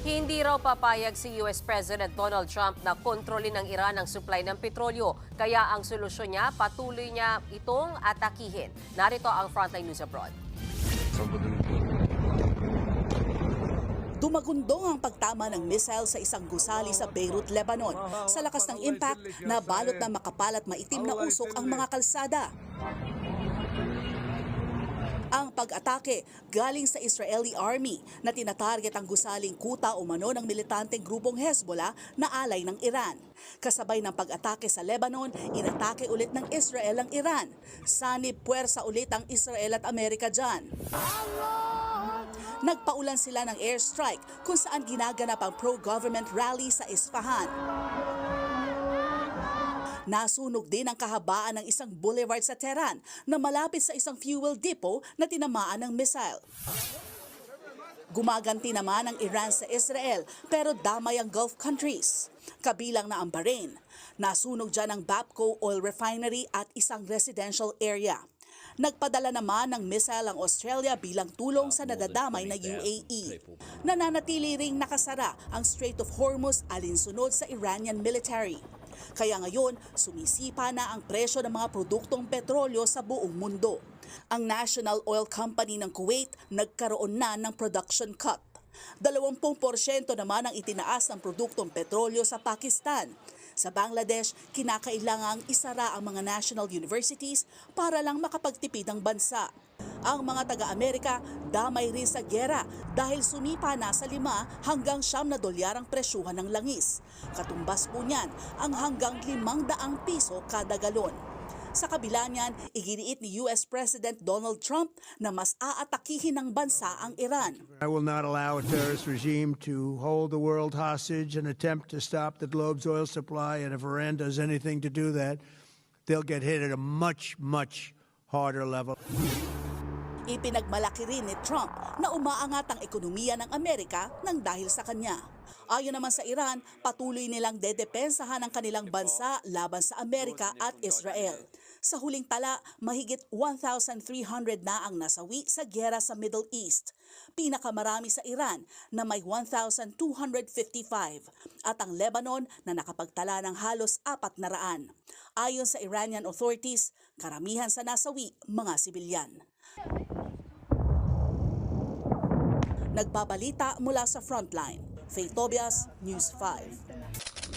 Hindi raw papayag si US President Donald Trump na kontrolin ng Iran ang supply ng petrolyo. Kaya ang solusyon niya, patuloy niya itong atakihin. Narito ang Frontline News Abroad. Dumagundong ang pagtama ng missile sa isang gusali sa Beirut, Lebanon. Sa lakas ng impact, nabalot na makapal at maitim na usok ang mga kalsada. Ang pag-atake galing sa Israeli Army na tinatarget ang gusaling kuta umano ng militanteng grupong Hezbollah na alay ng Iran. Kasabay ng pag-atake sa Lebanon, inatake ulit ng Israel ang Iran. Sanib puwersa ulit ang Israel at Amerika dyan. Nagpaulan sila ng airstrike kung saan ginaganap ang pro-government rally sa Isfahan. Nasunog din ang kahabaan ng isang boulevard sa Tehran na malapit sa isang fuel depot na tinamaan ng missile. Gumaganti naman ang Iran sa Israel pero damay ang Gulf countries, kabilang na ang Bahrain. Nasunog dyan ang Bapco Oil Refinery at isang residential area. Nagpadala naman ng missile ang Australia bilang tulong sa nadadamay na UAE. Nananatili ring nakasara ang Strait of Hormuz alinsunod sa Iranian military. Kaya ngayon, sumisipa na ang presyo ng mga produktong petrolyo sa buong mundo. Ang National Oil Company ng Kuwait nagkaroon na ng production cut. 20% naman ang itinaas ng produktong petrolyo sa Pakistan. Sa Bangladesh, kinakailangang isara ang mga national universities para lang makapagtipid ang bansa. Ang mga taga-Amerika damay rin sa giyera dahil sumipa na sa $5 hanggang $9 ang presyuhan ng langis. Katumbas po niyan ang hanggang ₱500 kada galon. Sa kabila niyan, iginiit ni US President Donald Trump na mas aatakihin ng bansa ang Iran. I will not allow a terrorist regime to hold the world hostage and attempt to stop the globe's oil supply, and if Iran does anything to do that, they'll get hit at a much, much harder level. Ipinagmalaki rin ni Trump na umaangat ang ekonomiya ng Amerika nang dahil sa kanya. Ayon naman sa Iran, patuloy nilang dedepensahan ang kanilang bansa laban sa Amerika at Israel. Sa huling tala, mahigit 1,300 na ang nasawi sa giyera sa Middle East. Pinakamarami sa Iran na may 1,255 at ang Lebanon na nakapagtala ng halos 400. Ayon sa Iranian authorities, karamihan sa nasawi mga sibilyan. Nagbabalita mula sa Frontline, Faye Tobias, News 5.